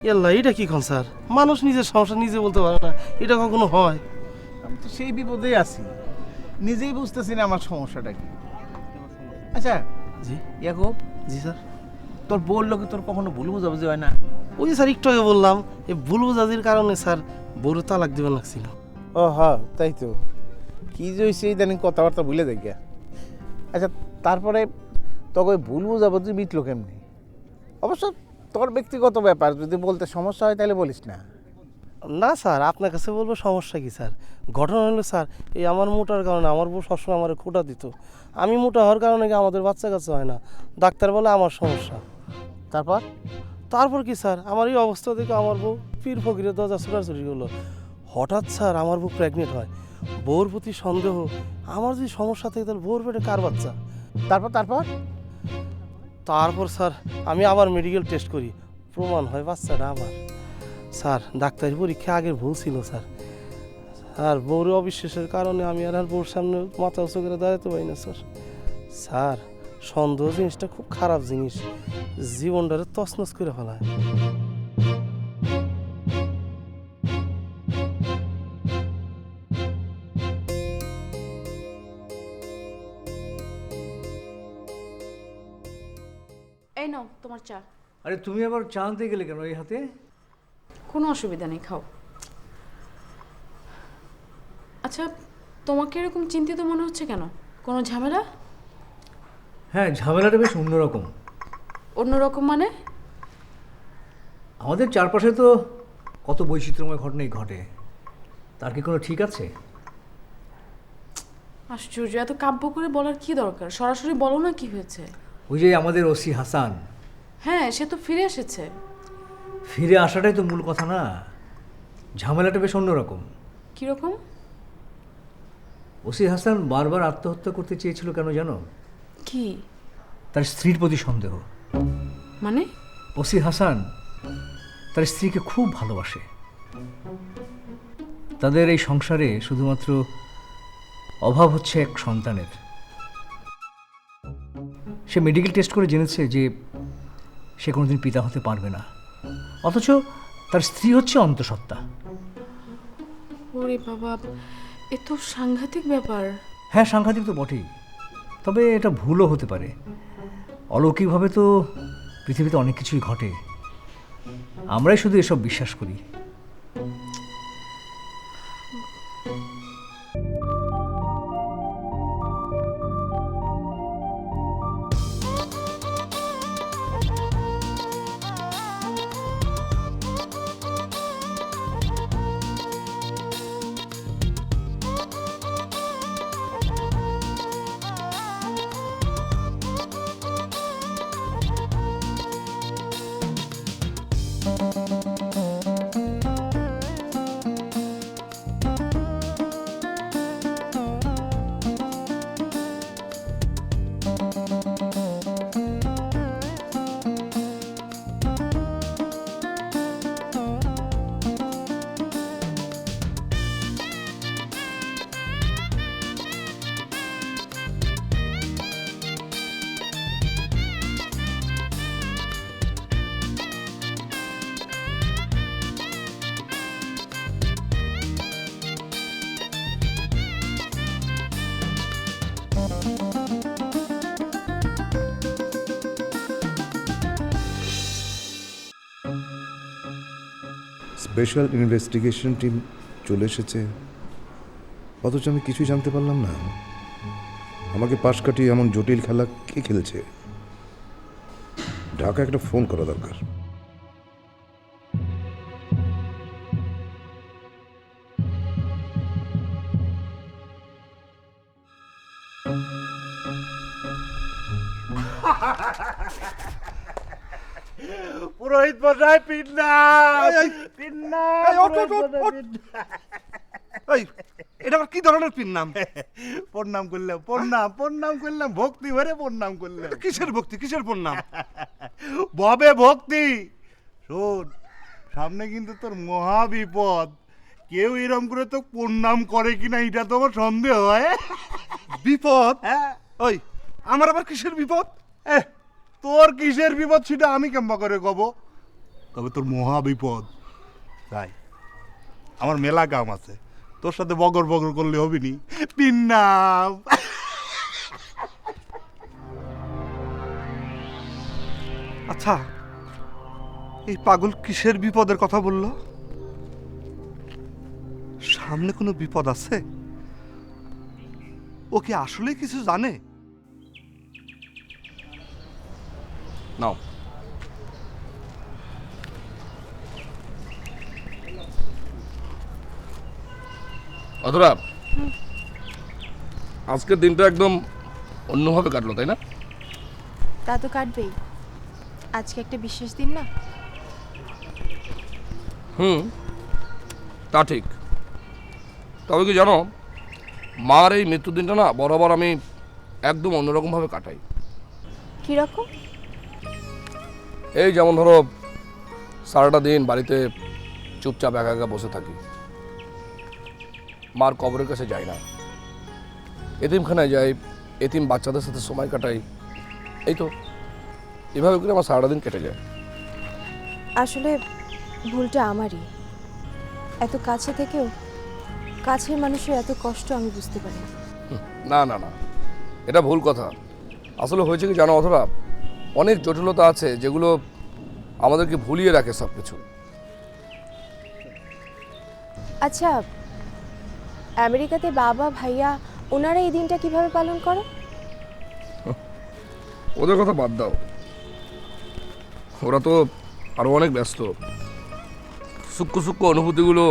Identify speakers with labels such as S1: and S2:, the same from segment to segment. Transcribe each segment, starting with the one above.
S1: ইয়াল্লা এটা কি কোন স্যার? মানুষ নিজের সমস্যা নিজে বলতে পারে না, এটা কখনো হয়?
S2: আমি তো সেই বিপদেই আছি, নিজেই বুঝতেছি না আমার সমস্যাটা কি। আচ্ছা
S1: জি
S2: ইয়াকুব,
S1: জি স্যার।
S2: তোর বললো কি তোর কখনো ভুল বুঝাবুঝি হয় না?
S1: ওই যে স্যার একটু আগে বললাম, এই ভুল বোঝাদির কারণে স্যার বউরে তালাক দিবেন লাগছিল।
S2: ও হ্যাঁ, তাই তো। কি যে হয়েছে ইদানিং কথাবার্তা ভুলে যাই গা। আচ্ছা তারপরে তোকে ওই ভুল বুঝাবুঝি মিটলো কেমনি? অবশ্য তোর ব্যক্তিগত ব্যাপার, যদি বলতে সমস্যা হয় তাহলে বলিস না।
S1: না স্যার, আপনার কাছে বলবো সমস্যা কি স্যার? ঘটনা হলো স্যার, এই আমার মোটার কারণে আমার বউ সবসময় আমার খোঁটা দিত। আমি মোটা হওয়ার কারণে কি আমাদের বাচ্চা কাচ্চা হয় না, ডাক্তার বলে আমার সমস্যা।
S2: তারপর
S1: তারপর কি স্যার, আমার এই অবস্থা দেখে আমার বউ পীর ফকিরের দরজা ছোটাছুটি করলো। হঠাৎ স্যার আমার বউ প্রেগনেন্ট হয়। বউর প্রতি সন্দেহ, আমার যদি সমস্যা থাকে তাহলে বউর পেটে কার বাচ্চা?
S2: তারপর তারপর
S1: তারপর স্যার আমি আবার মেডিকেল টেস্ট করি, প্রমাণ হয় বাচ্চাটা আমার। স্যার ডাক্তারি পরীক্ষা আগের ভুল ছিল স্যার। আর বউর অবিশ্বাসের কারণে আমি আর বউর সামনে মাথা উঁচু করে দাঁড়াতে পারি না স্যার। স্যার সন্দেহ জিনিসটা খুব খারাপ জিনিস, জীবনটারে তছনছ করে ফেলায়।
S3: এই নাও তোমার চা।
S4: আরে তুমি আবার চা আনতে গেলে কেন এই হাতে?
S3: কোনো অসুবিধা নেই, খাও। আচ্ছা, তোমাকে এরকম চিন্তিত মনে হচ্ছে কেন? কোনো ঝামেলা?
S4: হ্যাঁ, ঝামেলাটা বেশ অন্যরকম।
S3: অন্যরকম মানে?
S4: আমাদের চারপাশে তো কত বৈচিত্র্যময় ঘটনাই ঘটে, তার কি কোনো ঠিক আছে?
S3: আশ্চর্য, এত কাব্য করে বলার কি দরকার? সরাসরি বলো না কি হয়েছে।
S4: ওই যে আমাদের ওসি হাসান,
S3: হ্যাঁ সে তো ফিরে এসেছে।
S4: ফিরে আসাটাই তো মূল কথা না, ঝামেলাটা বেশ অন্যরকম।
S3: কীরকম?
S4: ওসি হাসান বারবার আত্মহত্যা করতে চেয়েছিল কেন জানো?
S3: কি
S4: তার স্ত্রীর প্রতি সন্দেহ।
S3: মানে?
S4: ওসি হাসান তার স্ত্রীকে খুব ভালোবাসে। তাদের এই সংসারে শুধুমাত্র অভাব হচ্ছে এক সন্তানের। সে মেডিকেল টেস্ট করে জেনেছে যে সে কোনোদিন পিতা হতে পারবে না, অথচ তার স্ত্রী হচ্ছে অন্তঃসত্ত্বা।
S3: ওরে বাবা, এ তো সাংঘাতিক ব্যাপার।
S4: হ্যাঁ, সাংঘাতিক তো বটেই, তবে এটা ভুলও হতে পারে। অলৌকিকভাবে তো পৃথিবীতে অনেক কিছুই ঘটে, আমরাই শুধু এসব বিশ্বাস করি।
S5: স্পেশাল ইনভেস্টিগেশন টিম চলে এসেছে, অথচ আমি কিছুই জানতে পারলাম না। আমাকে পাশ কাটিয়ে এমন জটিল খেলা কে খেলেছে? ঢাকা একটা ফোন করা দরকার।
S2: পুরোহিত মশাই,
S6: এটা আবার কি ধরনের পিন নাম?
S2: প্রণাম করলাম, প্রণাম করলাম, ভক্তি ভরে প্রণাম করলাম।
S6: কিসের ভক্তি, কিসের প্রণাম?
S2: ভবে ভক্তি। শোন, সামনে কিন্তু তোর মহা বিপদ। কেউ এরম করে তো প্রণাম করে কিনা এটা তো আমার সন্দেহ হয়।
S6: বিপদ?
S2: হ্যাঁ।
S6: ওই আমার আবার কিসের বিপদ?
S2: তোর কিসের বিপদ সেটা আমি কেমবা করে কব?
S6: তবে তোর মহা বিপদ। তাই আমার মেলা কাম আছে, তোর সাথে বগর বগর করলে হবি নি। পিন্নাম। আচ্ছা, এই পাগল কিসের বিপদের কথা বললো? সামনে কোনো বিপদ আছে? ও কি আসলে কিছু জানে?
S7: নাও। অধরা, আজকের দিনটা একদম অন্যভাবে কাটলো, তাই না?
S8: তা তো কাটবেই, আজকে একটা বিশেষ দিন না।
S7: তা ঠিক। তবে কি জানো, মার এই মৃত্যুদিনটা না বরাবর আমি একদম অন্যরকমভাবে কাটাই।
S8: কিরকম?
S7: এই যেমন ধরো, সারাটা দিন বাড়িতে চুপচাপ একা একা বসে থাকি, মার কবরের কাছে যাই না, এতিমখানায় যাই, এতিম বাচ্চাদের সাথে সময় কাটাই। এই তো এভাবে করে আমার সারাটা দিন কেটে যায়।
S8: আসলে ভুলটা আমারই। এত কাছে থেকেও কাছের মানুষের এত কষ্ট আমি বুঝতে পারি না।
S7: না না না, এটা ভুল কথা। আসলে হয়েছে কি জানো অথরা, অনেক জটিলতা আছে যেগুলো আমাদেরকে ভুলিয়ে রাখে সব কিছু।
S8: আচ্ছা, আমেরিকাতে বাবা ভাইয়া ওনারা এই দিনটা কিভাবে পালন করে?
S7: ওদের কথা বাদ দাও, ওরা তো আরো অনেক ব্যস্ত। সূক্ষ্ম সূক্ষ্ম অনুভূতিগুলো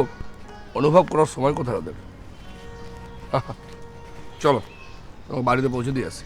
S7: অনুভব করার সময় কোথায় ওদের? চলো তোমাকে বাড়িতে পৌঁছে দিয়ে আসি।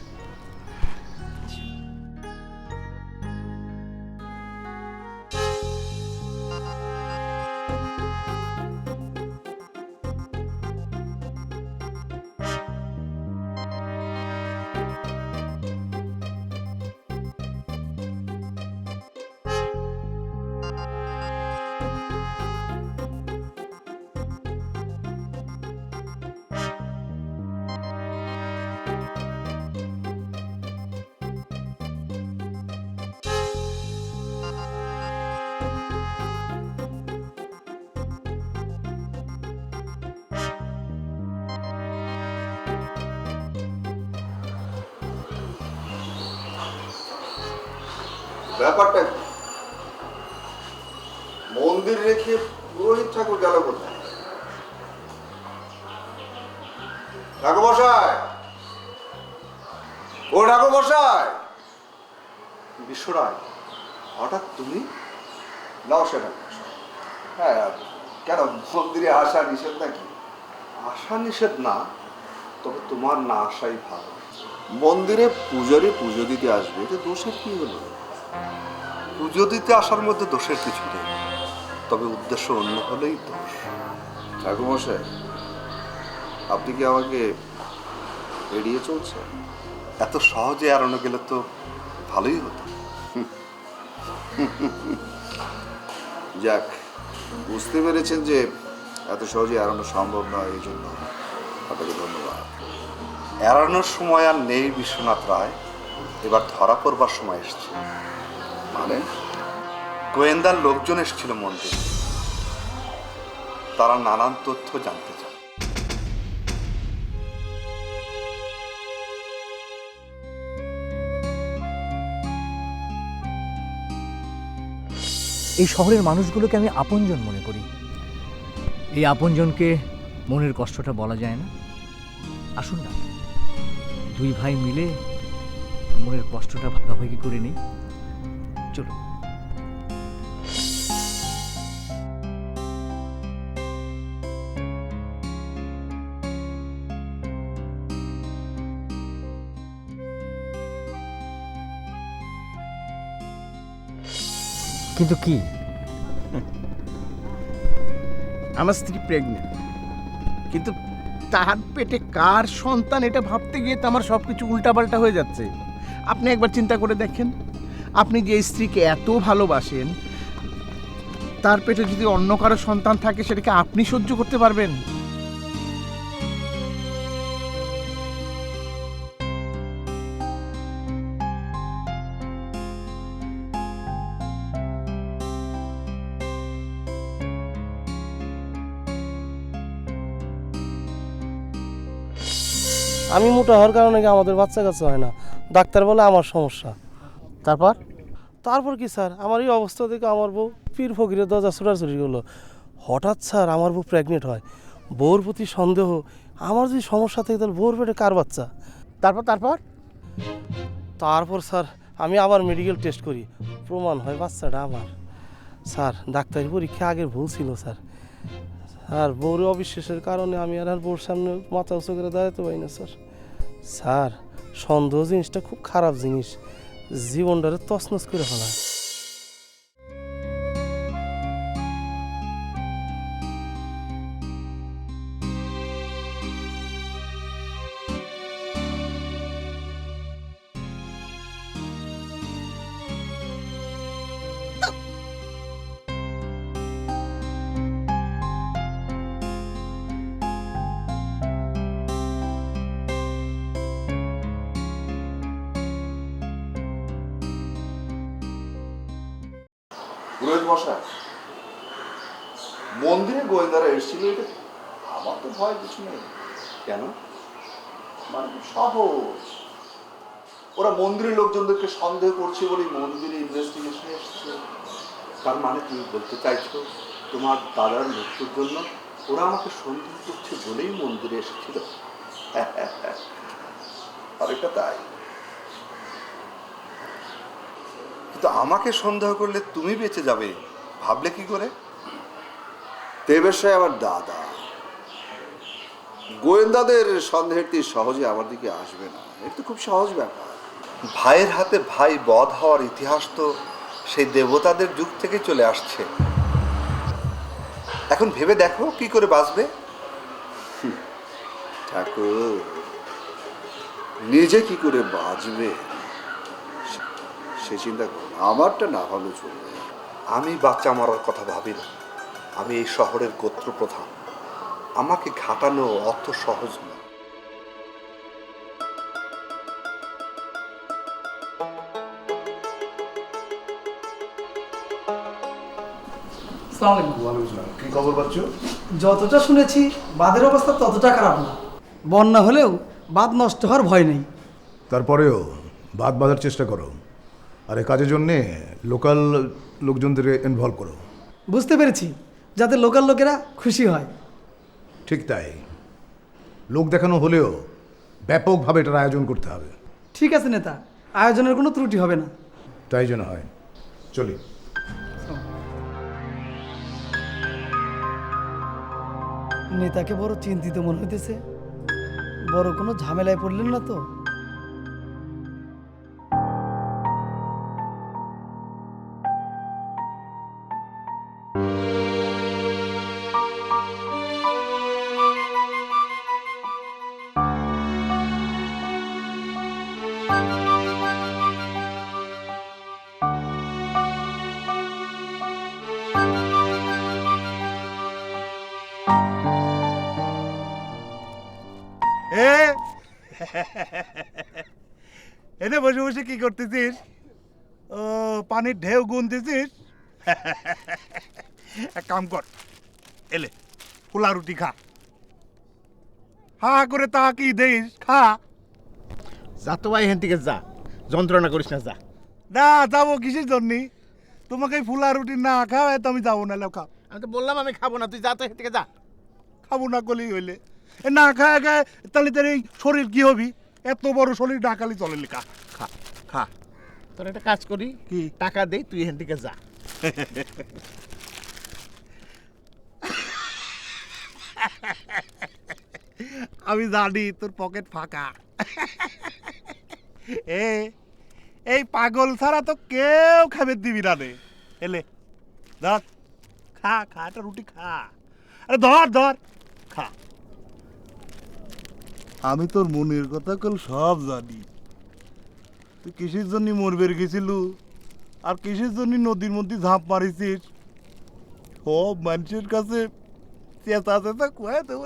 S5: ব্যাপারটা কি? মন্দির রেখে পুরোহিত ঠাকুর গেল কোথায়? ঠাকুর মশাই, ও ঠাকুর মশাই।
S6: বিশ্বরায়, হঠাৎ তুমি?
S5: নমস্কার ঠাকুর মশাই। হ্যাঁ, কেন মন্দিরে আসা নিষেধ নাকি?
S6: আসা নিষেধ না, তবে তোমার না আসাই ভালো।
S5: মন্দিরে পূজারি পুজো দিতে আসবে, তো দোষের কি হলো?
S6: পুজো দিতে আসার মধ্যে দোষের কিছু নেই, তবে উদ্দেশ্য অন্য হলেই দোষ।
S5: ঠাকুর মশাই, আপনি কি আমাকে এড়িয়ে চলছেন?
S6: এত সহজে এড়ানো গেলে তো ভালোই হতো।
S5: যাক, বুঝতে পেরেছেন যে এত সহজে এড়ানো সম্ভব নয়, এই জন্য আপনাকে ধন্যবাদ।
S6: এড়ানোর সময় আর নেই বিশ্বনাথ রায়, এবার ধরা পড়বার সময় এসছে।
S5: মানে?
S6: গোয়েন্দার লোকজন এসেছিল মন্দিরে, তারা নানান তথ্য জানতে চায়।
S4: এই শহরের মানুষগুলোকে আমি আপনজন মনে করি। এই আপনজনকে মনের কষ্টটা বলা যায় না। আসুন না, দুই ভাই মিলে মনের কষ্টটা ভাগাভাগি করে নিই। চলো। কিন্তু কি?
S2: আমার স্ত্রী প্রেগনেন্ট, কিন্তু তার পেটে কার সন্তান এটা ভাবতে গিয়ে তো আমার সব কিছু উল্টাপাল্টা হয়ে যাচ্ছে। আপনি একবার চিন্তা করে দেখেন, আপনি যে স্ত্রীকে এত ভালোবাসেন, তার পেটে যদি অন্য কারো সন্তান থাকে, সেটাকে আপনি সহ্য করতে পারবেন?
S1: আমি মোটা হওয়ার কারণে কি আমাদের বাচ্চা কাচ্চা হয় না, ডাক্তার বলে আমার সমস্যা।
S2: তারপর
S1: তারপর কি স্যার, আমার এই অবস্থা থেকে আমার বউ পীর ফকিরের দরজা ছোটাছুটি করলো। হঠাৎ স্যার আমার বউ প্রেগনেন্ট হয়। বউর প্রতি সন্দেহ, আমার যদি সমস্যা থাকে তাহলে বউর পেটে কার বাচ্চা।
S2: তারপর তারপর
S1: তারপর স্যার আমি আবার মেডিকেল টেস্ট করি, প্রমাণ হয় বাচ্চাটা আমার। স্যার ডাক্তারি পরীক্ষা আগের ভুল ছিল স্যার। আর বউর অবিশ্বাসের কারণে আমি আর বউর সামনে মাথা উঁচু করে দাঁড়াতে পারি না স্যার। স্যার সন্দেহ জিনিসটা খুব খারাপ জিনিস, জীবনটারে তছনছ করে ফেলায়।
S9: পুরোহিত মশাই, মন্দিরে গোয়েন্দারা এসেছিল, এটা আমার তো ভয় কিছু নেই। কেন? মানে খুব সহজ, ওরা মন্দিরের লোকজনদেরকে সন্দেহ করছে বলেই মন্দিরে ইনভেস্টিগেশন এসেছে। তার মানে তুমি বলতে চাইছো তোমার দাদার মৃত্যুর জন্য ওরা আমাকে সন্দেহ করছে বলেই মন্দিরে এসেছিল? আর এটা তাই, কিন্তু আমাকে সন্দেহ করলে তুমি বেঁচে যাবে ভাবলে কি করে? দেবেশাই আমার দাদা, গোয়েন্দাদের সন্দেহের তীর সহজে আমার দিকে আসবে না, এটা তো খুব সহজ ব্যাপার। ভাইয়ের হাতে ভাই বধ হওয়ার ইতিহাস তো সেই দেবতাদের যুগ থেকে চলে আসছে। এখন ভেবে দেখো কি করে বাঁচবে। ঠাকুর, নিজে কি করে বাঁচবে সে চিন্তা করো, আমারটা না ভালো চলবে। আমি বাচ্চা মারার কথা ভাবি না, আমি এই শহরের গোত্র প্রধান, আমাকে ঘাটানো অত সহজ না। কি খবর পাচ্ছ?
S10: যতটা শুনেছি বাঁধের অবস্থা ততটা খারাপ না, বন্যা হলেও বাঁধ নষ্ট হওয়ার ভয় নেই।
S5: তারপরেও বাদ বাঁধার চেষ্টা করো, আর এ কাজের জন্যে লোকাল লোকজনদের ইনভলভ করো।
S10: বুঝতে পেরেছি, যাতে লোকাল লোকেরা খুশি হয়।
S5: ঠিক তাই, লোক দেখানো হলেও ব্যাপকভাবে এটার আয়োজন করতে হবে।
S10: ঠিক আছে নেতা, আয়োজনের কোনো ত্রুটি হবে না।
S5: তাই যেন হয়। চলি।
S10: নেতাকে বড় চিন্তিত মনে হইতেছে, বড় কোনো ঝামেলায় পড়লেন না তো?
S6: এনে বসে বসে কি করতেছিস? ও, পানির ঢেউ গুনতেছিস? এক কাম কর, এলে পোলা রুটি খা, হা করে তা কি দেখিস, খা।
S2: যা তো ভাই, এখান থেকে যা, যন্ত্রণা করিস না, যা।
S6: না যাবো কিসের জন্য? তোমাকে এই ফুলা রুটি না খাওয়াই তো আমি যাবো না। খা।
S2: আমি তো বললাম আমি খাবো না, তুই যা তো এখান থেকে যা।
S6: খাবো না গলি হইলে না খায় খায়, তাহলে তোর এই শরীর কি হবি? এত বড় শরীর ডাকালি চলে খা খা খা।
S2: তোর একটা কাজ করি,
S6: কি?
S2: টাকা দেই, তুই এখান থেকে যা।
S6: আমি জানি তোর পকেট ফাঁকা। এই পাগল ছাড়া তো কেউ খাবে দিবি না রে। এলে ধর, খা খা, একটা রুটি খা। আরে ধর ধর, খা। আমি তোর মনের কথা কল সব জানি। তুই কিসের জন্য মরবের গেছিল আর কিসের জন্য নদীর মধ্যে ঝাঁপ মারিছিস, সব মানুষের কাছে চেতা চেতা কুয়ায় দেবো।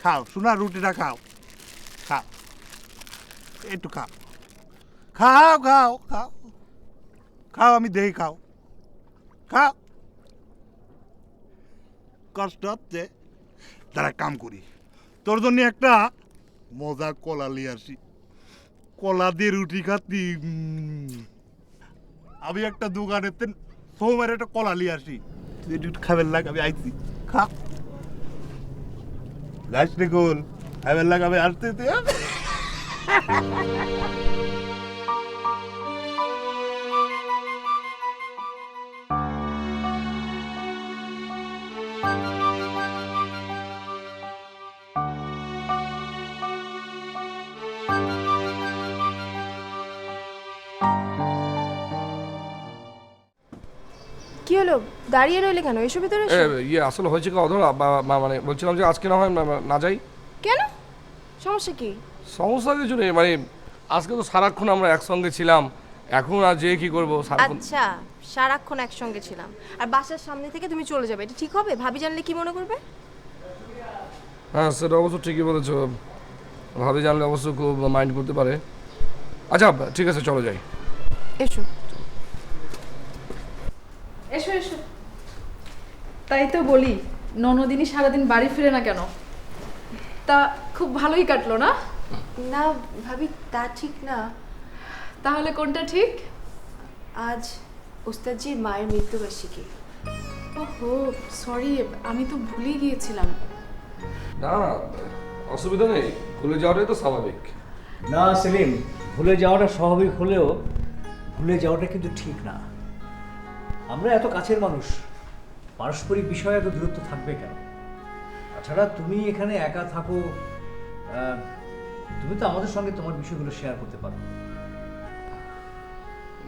S6: খাও শোনা, রুটিটা খাও, খাও একটু খাও, খাও খাও খাও খাও, আমি দেই, খাও খাও। কষ্ট হচ্ছে? তারা কাম করি, তোর জন্য একটা মজা কলা নিয়ে আসি। কলা দিয়ে রুটি খাতি। আমি একটা দোকানেতে সোমার একটা কলা নিয়ে আসি, তুই একটু খাবার লাগ, আমি আইছি, খা। যাস রে গোল, খাবার লাগ, আমি আসতেছি।
S8: কি হলো, দাঁড়িয়ে রইলে কেন? এসো ভিতরে এসো।
S7: আসলে হয়েছে কি অধরা, মানে বলছিলাম যে আজকে না হয় না যাই।
S8: কেন, সমস্যা কি?
S7: সমস্যা কিছু নেই, মানে আজকে তো সারাক্ষণ আমরা একসঙ্গে ছিলাম, এখন আর যে কি করবো সারাক্ষণ।
S8: আচ্ছা, সারাক্ষণ একসঙ্গে ছিলাম আর বাসার সামনে থেকে তুমি চলে যাবে, এটা ঠিক হবে? ভাবি জানলে কি মনে করবে?
S7: হ্যাঁ সেটা অবশ্য ঠিকই বলেছো, ভাবি জানলে অবশ্য খুব মাইন্ড করতে পারে। আচ্ছা ঠিক আছে, চলো যাই।
S8: এসো
S3: এসো এসো। তাই তো বলি, ননদিনী সারাদিন বাড়ি ফিরে না কেন? তা খুব ভালোই কাটলো না?
S8: না ভাবি, তা ঠিক না।
S3: তাহলে কোনটা ঠিক?
S8: আজ ওস্তাদজির মায়ের মৃত্যুবার্ষিকী।
S3: ওহো সরি, আমি তো ভুলে গিয়েছিলাম।
S7: না অসুবিধা নেই, ভুলে যাওয়াটাই তো স্বাভাবিক।
S4: না সেলিম, ভুলে যাওয়াটা স্বাভাবিক হলেও ভুলে যাওয়াটা কিন্তু ঠিক না। আমরা এত কাছের মানুষ, পারস্পরিক বিষয়ে এত দূরত্ব থাকবে কেন? তাছাড়া তুমি এখানে একা থাকো, তুমি তো আমাদের সঙ্গে তোমার বিষয়গুলো শেয়ার করতে পারো।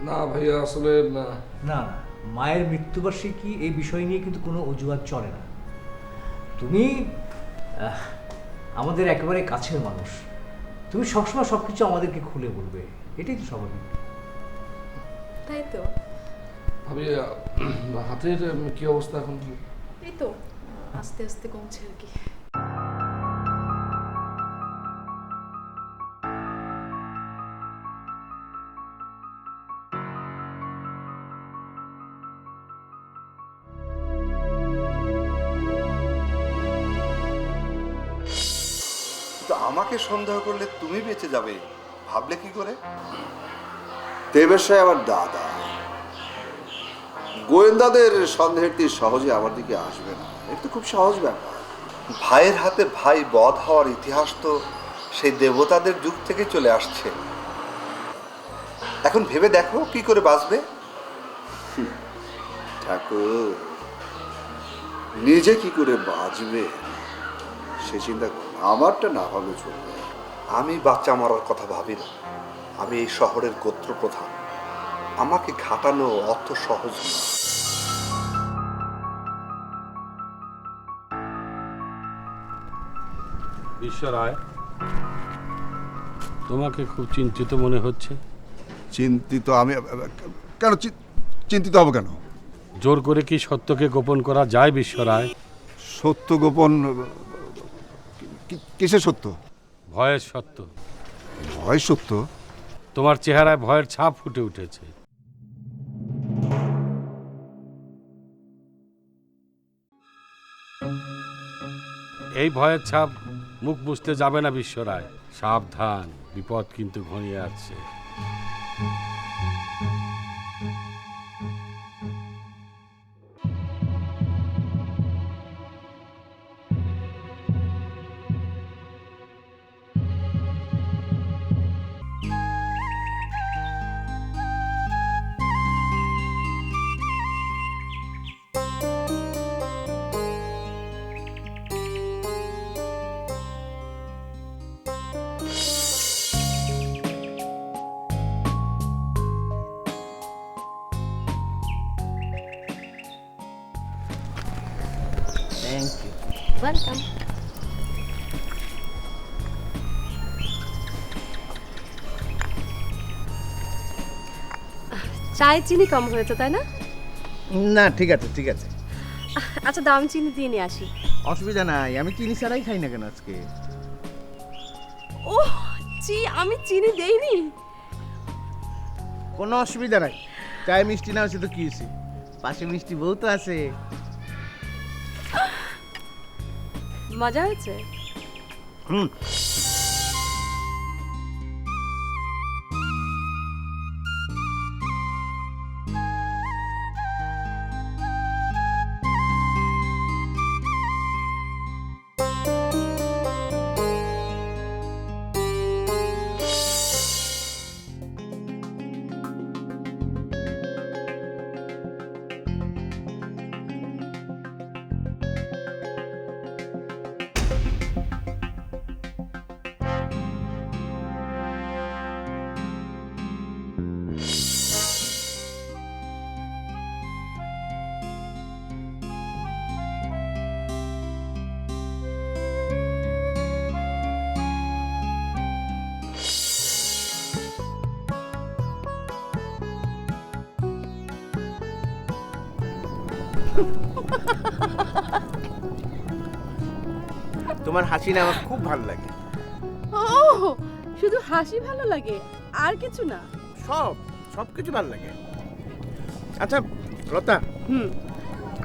S7: না ভাইয়া আসলে
S4: না না, মায়ের মৃত্যুবার্ষিকী এই বিষয় নিয়ে কিন্তু কোনো অজুহাত চলে না। তুমি আমাদের একেবারে কাছের মানুষ, তুমি সবসময় সব কিছু আমাদেরকে খুলে বলবে, এটাই তো স্বাভাবিক।
S3: তাই তো।
S7: ভাবি হাতের কি অবস্থা এখন?
S3: এই তো আস্তে আস্তে কমছে আর কি।
S9: তো আমাকে সন্দেহ করলে তুমি বেঁচে যাবে ভাবলে কি করে? দেবেশাই আমার দাদা, গোয়েন্দাদের সন্দেহের তীর সহজে আমার দিকে আসবে না, এটা তো খুব সহজ ব্যাপার। ভাইয়ের হাতে ভাই বধ হওয়ার ইতিহাস তো সেই দেবতাদের যুগ থেকে চলে আসছে। এখন ভেবে দেখো কি করে বাঁচবে। ঠাকুর নিজে কি করে বাঁচবে সে চিন্তা করো, আমারটা না ভাবে চলবে। আমি বাচ্চা মারার কথা ভাবি না, আমি এই শহরের গোত্র প্রধান, আমাকে ঘাটানো অত সহজ না।
S11: বিশ্বরায়, তোমাকে খুব চিন্তিত মনে হচ্ছে।
S5: চিন্তিত? আমি কেন চিন্তিত হব কেন?
S11: জোর করে কি সত্যকে গোপন করা যায় বিশ্বরায়?
S5: সত্য গোপন? কিসের সত্য?
S11: ভয়ের সত্য।
S5: ভয় সত্য?
S11: তোমার চেহারায় ভয়ের ছাপ ফুটে উঠেছে। এই ভয়ের ছাপ মুখ বুঝতে যাবে না বিশ্বরায়, সাবধান, বিপদ কিন্তু ঘনিয়ে আসছে।
S2: Thank you.
S8: ওয়েলকাম। চায়ে চিনি কম হয়েছে তাই না?
S2: না ঠিক আছে ঠিক আছে,
S8: আচ্ছা দাম চিনি দিয়ে নিয়ে আসি।
S2: অসুবিধা নাই, আমি চিনি ছাড়াই খাই না কেন আজকে।
S8: ও আমি চিনি দেইনি।
S2: কোনো অসুবিধা নাই, চায় মিষ্টি না হচ্ছে তো কি হয়েছে, পাশে মিষ্টি বউ তো আছে।
S8: মজা হয়েছে?
S2: হুম। তোমার হাসি না আমার খুব ভালো লাগে।
S8: ও শুধু হাসি ভালো লাগে, আর কিছু না?
S2: সব কিছু ভালো লাগে। আচ্ছা লতা,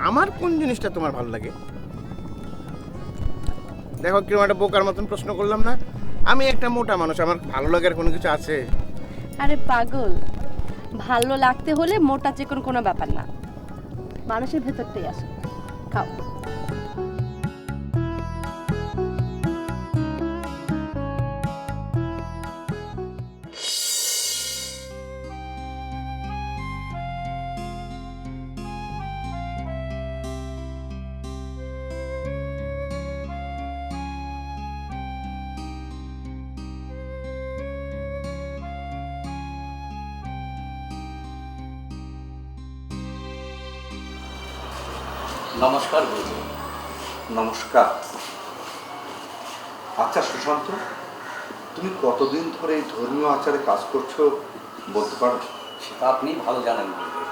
S2: আমার কোন জিনিসটা তোমার ভালো লাগে? দেখো কিরকম একটা বোকার মতন প্রশ্ন করলাম না? আমি একটা মোটা মানুষ, আমার ভালো লাগার কোনো কিছু আছে?
S8: আরে পাগল, ভালো লাগতে হলে মোটা চিকন কোনো ব্যাপার না, মানুষের ভেতরটাই আসে। খাও।
S9: নমস্কার গুরুদেব। নমস্কার। আচ্ছা সুশান্ত, তুমি কতদিন ধরে এই ধর্মীয় আচারে কাজ করছো বলতে পারো?
S12: সেটা আপনি ভালো জানেন গুরুদেব,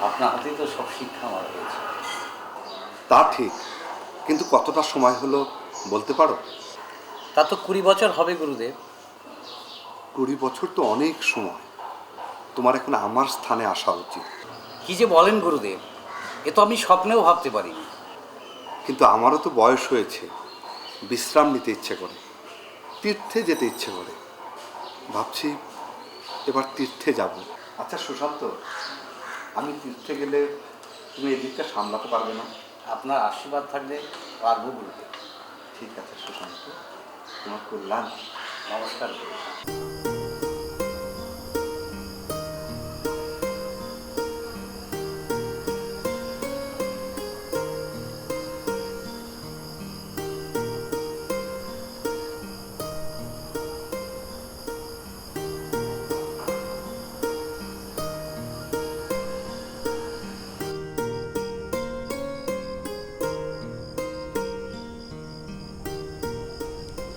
S12: আপনার হাতেই তো সব শিক্ষা আমার হয়েছে।
S9: তা ঠিক, কিন্তু কতটা সময় হলো বলতে পারো?
S12: তা তো 20 বছর হবে গুরুদেব।
S9: 20 বছর তো অনেক সময়। তোমার এখন আমার স্থানে আসা উচিত।
S12: কি যে বলেন গুরুদেব, এ তো আমি স্বপ্নেও ভাবতে পারিনি।
S9: কিন্তু আমারও তো বয়স হয়েছে, বিশ্রাম নিতে ইচ্ছে করে, তীর্থে যেতে ইচ্ছে করে। ভাবছি এবার তীর্থে যাব। আচ্ছা সুশান্ত, আমি তীর্থে গেলে তুমি এই দিকটা সামলাতে পারবে না?
S12: আপনার আশীর্বাদ থাকলে পারবো গুরুদেব।
S9: ঠিক আছে সুশান্ত, তোমার কল্যাণ।
S12: নমস্কার গুরুদেব।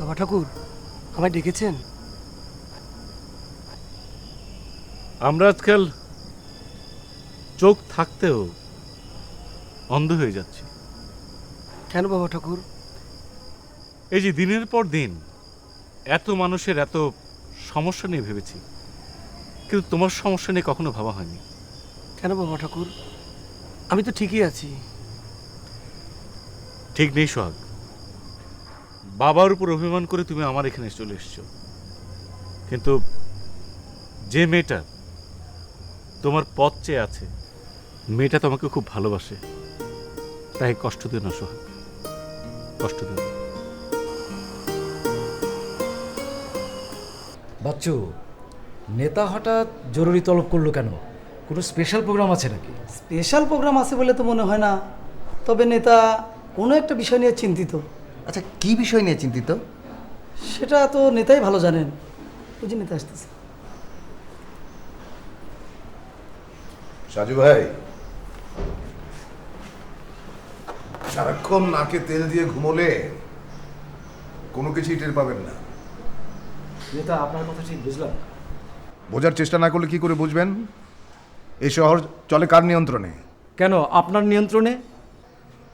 S10: বাবা ঠাকুর, আমায় ডেকেছেন?
S13: আমরা আজকাল চোখ থাকতেও অন্ধ হয়ে যাচ্ছি।
S10: কেন বাবা ঠাকুর?
S13: এই যে দিনের পর দিন এত মানুষের এত সমস্যা নিয়ে ভেবেছি, কিন্তু তোমার সমস্যা নিয়ে কখনো ভাবা হয়নি।
S10: কেন বাবা ঠাকুর? আমি তো ঠিকই আছি।
S13: ঠিক নেই সোহাগ, বাবার উপর অভিমান করে তুমি আমার এখানে চলে এসছো, কিন্তু যে মেয়েটা তোমার পথ চেয়ে আছে, মেয়েটা তোমাকে খুব ভালোবাসে। তাই কষ্ট দিও না সোহাগ, কষ্ট দিও না।
S4: বাচ্চু, নেতা হঠাৎ জরুরি তলব করলো কেন? কোনো স্পেশাল প্রোগ্রাম আছে নাকি?
S10: স্পেশাল প্রোগ্রাম আছে বলে তো মনে হয় না, তবে নেতা কোনো একটা বিষয় নিয়ে চিন্তিত।
S14: আচ্ছা, কি বিষয় নিয়ে চিন্তিত?
S10: সেটা তো নেতাই ভালো জানেন। ওই যে নেতা আসতেছে।
S5: সাজু ভাই, সারাক্ষণ নাকে তেল দিয়ে ঘুমোলে কোনো কিছুই টের পাবেন না।
S4: নেতা, আপনার কথা ঠিক বুঝলাম।
S5: বোঝার চেষ্টা না করলে কি করে বুঝবেন? এই শহর চলে কার নিয়ন্ত্রণে?
S4: কেন আপনার নিয়ন্ত্রণে?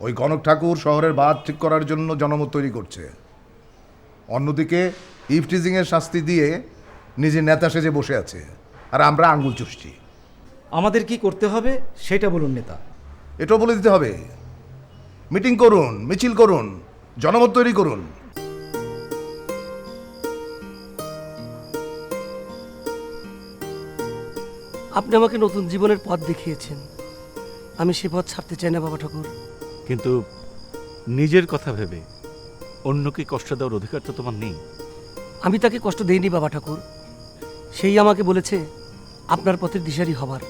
S5: ওই কনক ঠাকুর শহরের বাঁধ ঠিক করার জন্য জনমত তৈরি করছে, অন্যদিকে ইভটিজিংয়ের শাস্তি দিয়ে নিজে নেতা সেজে বসে আছে, আর আমরা আঙ্গুল চুষছি।
S4: আমাদের কি করতে হবে সেটা বলুন নেতা।
S5: এটাও বলে দিতে হবে। মিটিং করুন, মিছিল করুন, জনমত তৈরি করুন।
S1: আপনি আমাকে নতুন জীবনের পথ দেখিয়েছেন, আমি সে পথ ছাড়তে চাই না বাবা ঠাকুর।
S13: কিন্তু নিজের কথা ভেবে অন্যকে কষ্ট দেওয়ার অধিকার তো তোমার নেই।
S1: আমি তাকে কষ্ট দেইনি বাবা ঠাকুর, সেই আমাকে বলেছে আপনার পথের দিশারি হবার।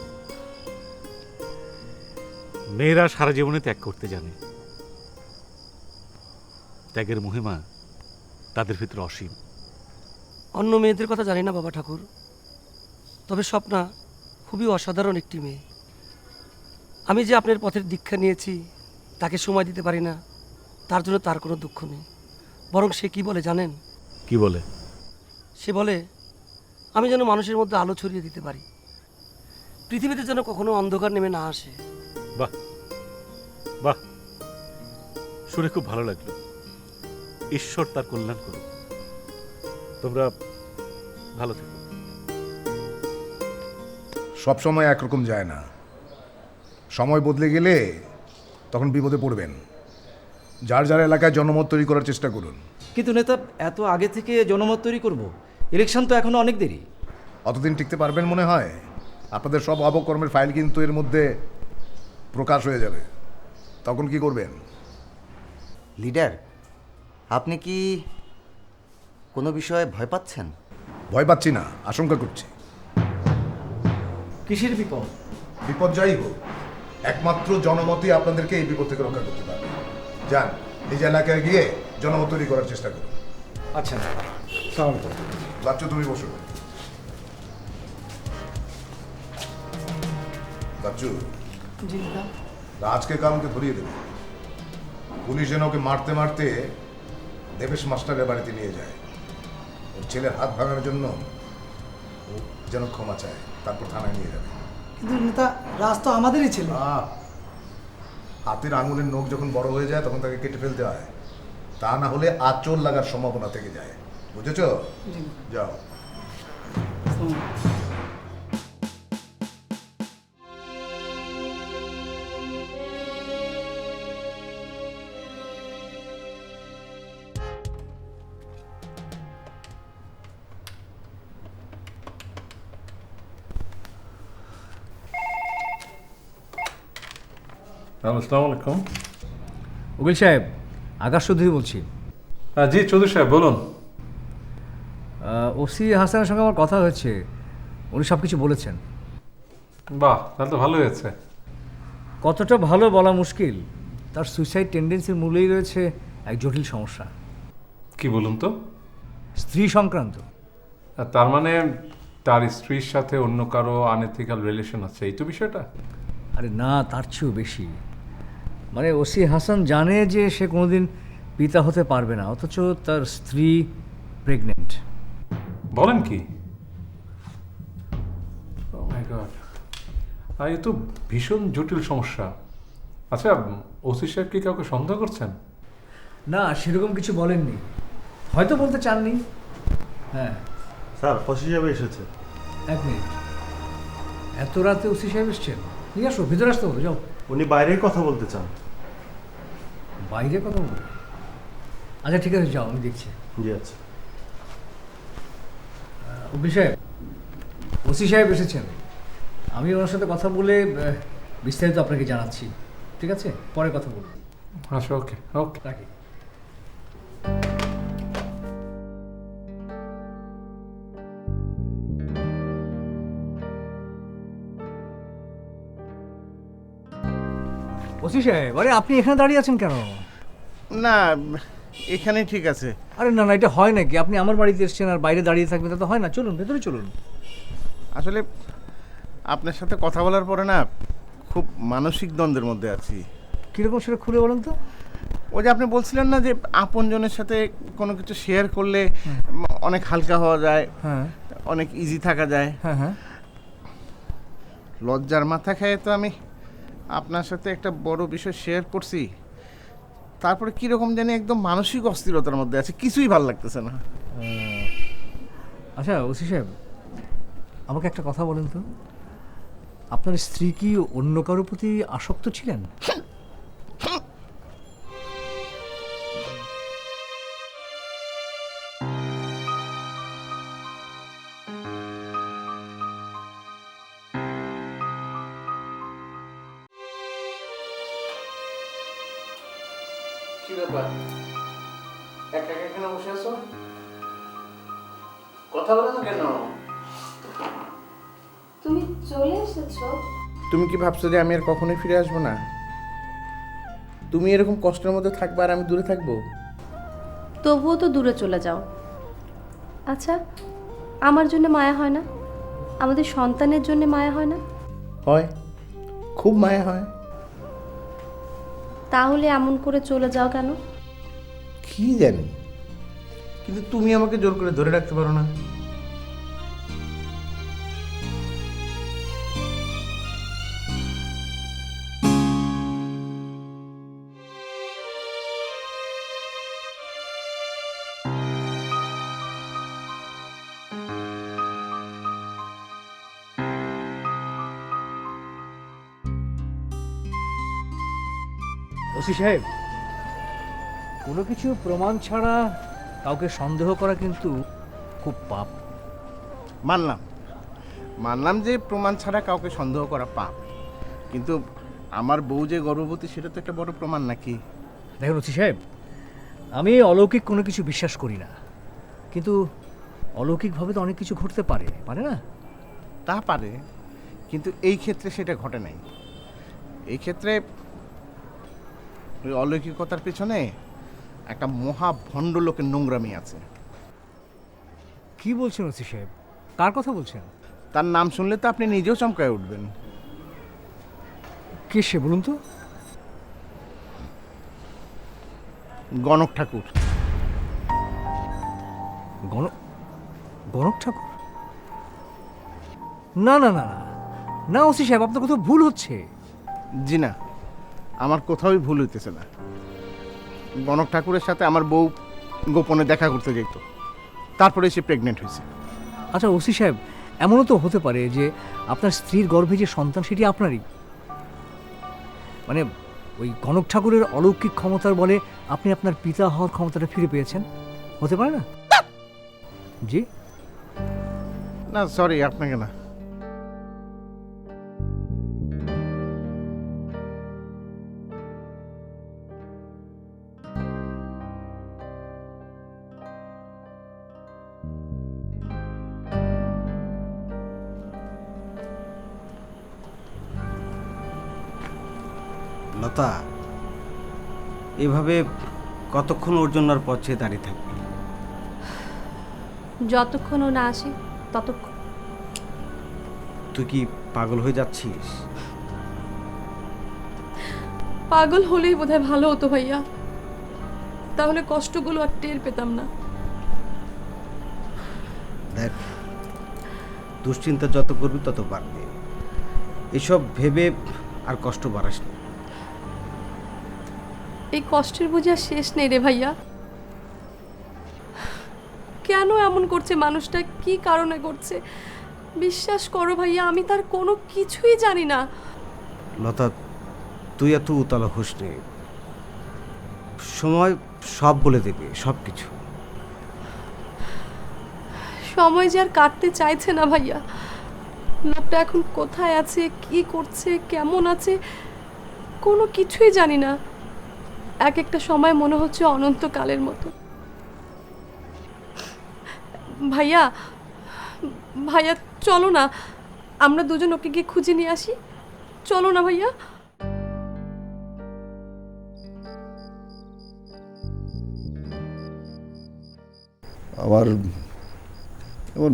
S13: মেয়েরা সারা জীবনে ত্যাগ করতে জানে, ত্যাগের মহিমা তাদের ভিতরে অসীম।
S1: অন্য মেয়েদের কথা জানি না বাবা ঠাকুর, তবে স্বপ্না খুবই অসাধারণ একটি মেয়ে। আমি যে আপনার পথের দীক্ষা নিয়েছি তাকে সময় দিতে পারি না, তার জন্য তার কোনো দুঃখ নেই। বরং সে কি বলে জানেন?
S13: কি বলে?
S1: সে বলে আমি যেন মানুষের মধ্যে আলো ছড়িয়ে দিতে পারি, পৃথিবীতে যেন কখনো অন্ধকার নেমে না আসে।
S13: বাহ বাহ, শুনে খুব ভালো লাগলো। ঈশ্বর তার কল্যাণ করুক। তোমরা ভালো থেকো।
S5: সব সময় একরকম যায় না, সময় বদলে গেলে তখন বিপদে পড়বেন। যার যার এলাকায় জনমত তৈরি করার চেষ্টা করুন।
S10: কিন্তু নেতা, এত আগে থেকে জনমত তৈরি করব? ইলেকশন তো এখনো অনেক দেরি।
S5: অতদিন টিকতে পারবেন মনে হয়? আপনাদের সব অপকর্মের ফাইল কিন্তু এর মধ্যে প্রকাশ হয়ে যাবে, তখন কি করবেন?
S14: লিডার, আপনি কি কোনো বিষয়ে ভয় পাচ্ছেন?
S5: ভয় পাচ্ছি না, আশঙ্কা করছি।
S10: কিসের বিপদ?
S5: বিপদ যাই হোক, একমাত্র জনমতই আপনাদেরকে এই বিপদ থেকে রক্ষা করতে পারবে। যান, নিজ এলাকায় গিয়ে জনমত তৈরি করার চেষ্টা করুন।
S10: আচ্ছা,
S5: বাচ্চু তুমি বসো। বাচ্চু, রাজকে কারণকে ধরিয়ে দেবে। পুলিশ যেন ওকে মারতে মারতে দেবেশ মাস্টারের বাড়িতে নিয়ে যায়। ওর ছেলের হাত ভাঙানোর জন্য ও যেন ক্ষমা চায়, তারপর থানায় নিয়ে যাবে।
S10: কিন্তু নেতা, রাজ তো আমাদেরই ছিল।
S5: হাতের আঙুলের নখ যখন বড় হয়ে যায় তখন তাকে কেটে ফেলতে হয়, তা না হলে আঁচল লাগার সম্ভাবনা থেকে যায়। বুঝেছ? যাও।
S15: আসসালামু আলাইকুম।
S4: উকিল সাহেব, আকাশ চৌধুরী বলছি।
S15: জি চৌধুরী সাহেব বলুন।
S4: ওসি হাসানের সঙ্গে আমার কথা হয়েছে, উনি সব কিছু বলেছেন।
S15: বাহ, তাহলে তো ভালো হয়েছে।
S4: কতটা ভালো বলা মুশকিল, তার সুইসাইড টেন্ডেন্সির মূলেই রয়েছে এক জটিল সমস্যা।
S15: কি বলুন তো?
S4: স্ত্রী সংক্রান্ত।
S15: তার মানে তার স্ত্রীর সাথে অন্য কারো আনএথিক্যাল রিলেশন আছে, এই তো বিষয়টা?
S4: আরে না, তার চেয়েও বেশি। মানে ওসি হাসান জানে যে সে কোনোদিন পিতা হতে পারবে না, অথচ তার স্ত্রী প্রেগনেন্ট।
S15: বলেন কি? ও মাই গড, এ তো ভীষণ জটিল সমস্যা। আচ্ছা, ওসি সাহেব কি কাউকে সন্দেহ করছেন?
S4: না, সেরকম কিছু বলেননি, হয়তো বলতে চাননি। হ্যাঁ
S6: স্যার, ওসি সাহেব এসেছে।
S4: এক মিনিট, এত রাতে ওসি সাহেব এসছেন? ঠিক আসো, ভিতরে আসতে বলো, যাও।
S6: উনি বাইরে কথা বলতে চান।
S4: বাইরে কথা বলবে? আচ্ছা ঠিক আছে, যাও, আমি দেখছি।
S6: জি আচ্ছা।
S4: ওসি সাহেব, ওসি সাহেব এসেছেন, আমি ওনার সাথে কথা বলে বিস্তারিত আপনাকে জানাচ্ছি। ঠিক আছে, পরে কথা বলবো।
S15: আচ্ছা, ওকে ওকে,
S4: রাখি। ওসি সাহেব, আরে আপনি এখানে দাঁড়িয়ে আছেন কেন?
S2: না, এখানে ঠিক আছে।
S4: আরে না না, এটা হয় নাকি? আপনি আমার বাড়িতে এসেছেন আর বাইরে দাঁড়িয়ে থাকবেন, তা তো হয় না। চলুন, ভেতরে চলুন।
S2: আসলে আপনার সাথে কথা বলার পরে না খুব মানসিক দ্বন্দ্বের মধ্যে আছি।
S4: কীরকম সেটা খুলে বলেন তো।
S2: ওই যে আপনি বলছিলেন না যে আপনজনের সাথে কোনো কিছু শেয়ার করলে অনেক হালকা হওয়া যায়,
S4: হ্যাঁ,
S2: অনেক ইজি থাকা যায়।
S4: হ্যাঁ হ্যাঁ,
S2: লজ্জার মাথা খেয়ে তো আমি আপনার সাথে একটা বড় বিষয় শেয়ার করছি, তারপরে কীরকম জানি একদম মানসিক অস্থিরতার মধ্যে আছে, কিছুই ভালো লাগতেছে না।
S4: আচ্ছা ওসি সাহেব, আমাকে একটা কথা বলেন তো, আপনার স্ত্রী কি অন্য কারোর প্রতি আসক্ত ছিলেন?
S2: কি ব্যাপার একা একা এখানে বসে আছো? কথা বলো না কেন?
S8: তুমি চলে এসেছো?
S2: তুমি কি ভাবছো যে আমি আর কখনোই ফিরে আসবো না? তুমি এরকম কষ্টের মধ্যে থাকবে আর আমি দূরে থাকবো?
S8: তবুও তো দূরে চলে যাও। আচ্ছা, আমার জন্য মায়া হয় না? আমাদের সন্তানের জন্য মায়া হয় না?
S2: হয়, খুব মায়া হয়।
S8: তাহলে এমন করে চলে যাও কেন?
S2: কি জানি, কিন্তু তুমি আমাকে জোর করে ধরে রাখতে পারো না।
S4: ওসি সাহেব, কোনো কিছু প্রমাণ ছাড়া কাউকে সন্দেহ করা কিন্তু খুব পাপ।
S2: মানলাম যে প্রমাণ ছাড়া কাউকে সন্দেহ করা পাপ, কিন্তু আমার বউ যে গর্ভবতী সেটা তো একটা বড় প্রমাণ নাকি?
S4: দেখুন ওসি সাহেব, আমি অলৌকিক কোনো কিছু বিশ্বাস করি না, কিন্তু অলৌকিকভাবে তো অনেক কিছু ঘটতে পারে, পারে না?
S2: তা পারে, কিন্তু এই ক্ষেত্রে সেটা ঘটে নাই। এই ক্ষেত্রে ওই অলৌকিকতার পেছনে একটা মহা ভণ্ড লোকের নোংরামি আছে।
S4: কি বলছেন ওসি সাহেব? কার কথা বলছেন?
S2: তার নাম শুনলে তো আপনি নিজেও চমকায় উঠবেন।
S4: কে সে বলুন তো?
S2: গণক ঠাকুর।
S4: গণক ঠাকুর? না না না না ওসি সাহেব, আপনার কোথাও ভুল হচ্ছে।
S2: জি না, আমার কোথাওই ভুল হইতেছে না। গণক ঠাকুরের সাথে আমার বউ গোপনে দেখা করতে যেত, তারপরে সে প্রেগনেন্ট হয়েছে।
S4: আচ্ছা ওসি সাহেব, এমনও তো হতে পারে যে আপনার স্ত্রীর গর্ভে যে সন্তান সেটি আপনারই, মানে ওই গণক ঠাকুরের অলৌকিক ক্ষমতার বলে আপনি আপনার পিতা হওয়ার ক্ষমতাটা ফিরে পেয়েছেন, হতে পারে না? জি
S2: না, সরি, আপনাকে না।
S16: লতা, এভাবে কতক্ষণ ওর জন্য আর পথে দাঁড়িয়ে থাকবে?
S8: যতক্ষণ ও না আসে ততক্ষণ।
S16: তুই কি পাগল হয়ে যাচ্ছিস?
S3: পাগল হলেই বোধহয় ভালো হতো ভাইয়া, তাহলে কষ্টগুলো আর টের পেতাম না।
S16: দেখ, দুশ্চিন্তা যত করবি তত বাড়বে। এসব ভেবে আর কষ্ট বাড়াস না।
S3: এই কষ্টের বোঝা শেষ নেই রে ভাইয়া। কেন এমন করছে মানুষটা, কি কারণে করছে? বিশ্বাস করো ভাইয়া, আমি তার কোনো কিছুই জানি না।
S16: লতা, তুই এত উতলা হোস নে, সময় সব বলে দেবে, সব কিছু।
S3: সময় যে আর কাটতে চাইছে না ভাইয়া। লোকটা এখন কোথায় আছে, কি করছে, কেমন আছে, কোনো কিছুই জানি না। এক একটা সময় মনে হচ্ছে অনন্তকালের মতো। ভাইয়া ভাইয়া চলো না, আমরা দুজন ওকে গিয়ে খুঁজে নিয়ে আসি। চলো না ভাইয়া।
S5: আমার এমন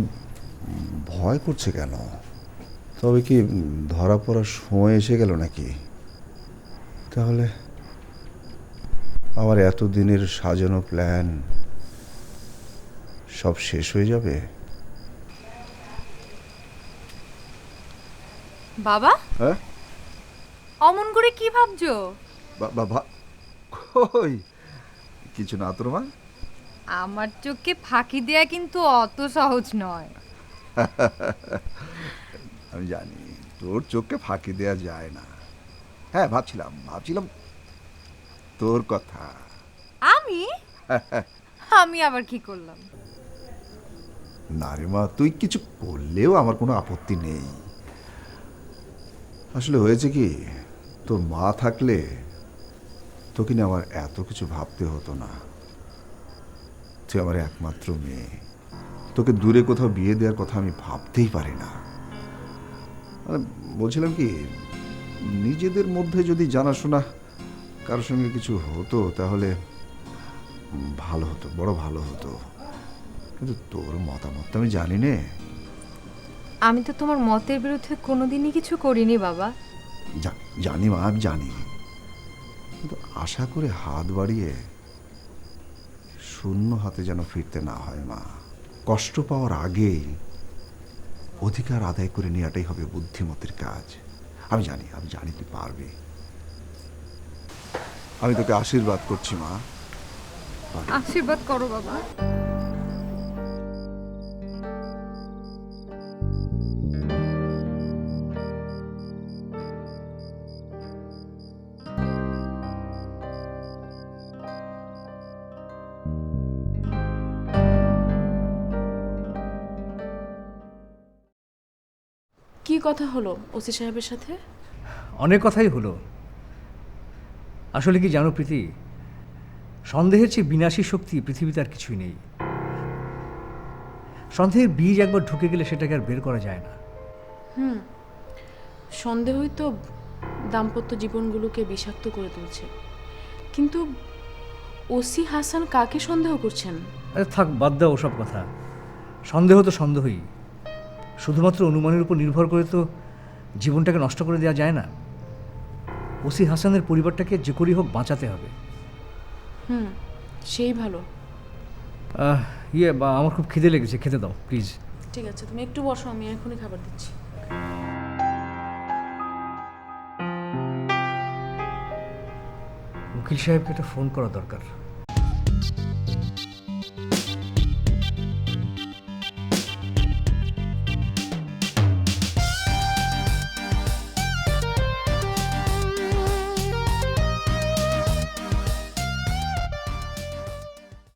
S5: ভয় করছে কেন? তবে কি ধরা পড়ার সময় এসে গেল নাকি? তাহলে আমার এতদিনের সাজানো প্ল্যান সব শেষ হয়ে যাবে।
S17: বাবা,
S5: হ্যাঁ
S17: অমন করে কি ভাবছো?
S18: বাবা কই কিছু না তোর মা।
S17: আমার চোখকে ফাঁকি দেয়া কিন্তু অত সহজ নয়।
S18: আমি জানি তোর চোখকে ফাঁকি দেয়া যায় না। হ্যাঁ, ভাবছিলাম তোর কথা।
S17: আমি আবার কি করলাম?
S18: না রে মা, তুই কিছু করলেও আমার কোনো আপত্তি নেই। আসলে হয়েছে কি, তোর মা থাকলে তোকে নিয়ে আমার এত কিছু ভাবতে হতো না। তুই আমার একমাত্র মেয়ে, তোকে দূরে কোথাও বিয়ে দেওয়ার কথা আমি ভাবতেই পারি না। মানে বলছিলাম কি, নিজেদের মধ্যে যদি জানাশোনা কারোর সঙ্গে কিছু হতো তাহলে ভালো হতো, বড় ভালো হতো। কিন্তু তোর মতামত তো আমি জানি নে।
S17: আমি তো তোমার মতের বিরুদ্ধে কোনোদিনই কিছু করিনি বাবা।
S18: জানি মা, আমি জানি, কিন্তু আশা করে হাত বাড়িয়ে শূন্য হাতে যেন ফিরতে না হয় মা। কষ্ট পাওয়ার আগেই অধিকার আদায় করে নেওয়াটাই হবে বুদ্ধিমতের কাজ। আমি জানি তুই পারবি। আমি তোকে আশীর্বাদ করছি মা।
S17: আশীর্বাদ করো বাবা।
S3: কি কথা হলো ওসি সাহেবের সাথে?
S4: অনেক কথাই হলো। আসলে কি জানো প্রীতি, সন্দেহের চেয়ে বিনাশী শক্তি পৃথিবীতে আর কিছুই নেই। সন্দেহের বীজ একবার ঢুকে গেলে সেটাকে আর বের করা যায় না।
S3: সন্দেহই তো দাম্পত্য জীবনগুলোকে বিষাক্ত করে তুলছে। কিন্তু ওসি হাসান কাকে সন্দেহ করছেন?
S4: আরে থাক, বাদ দাও ওসব কথা। সন্দেহ তো সন্দেহই, শুধুমাত্র অনুমানের উপর নির্ভর করে তো জীবনটাকে নষ্ট করে দেওয়া যায় না। ওসি হাসানের পরিবারটাকে যে করেই হোক বাঁচাতে হবে।
S3: সেই ভালো।
S4: আমার খুব খিদে লেগেছে, খেতে দাও প্লিজ।
S3: ঠিক আছে, তুমি একটু বসো, আমি এখনই খাবার দিচ্ছি।
S4: উকিল সাহেবকে একটা ফোন করা দরকার।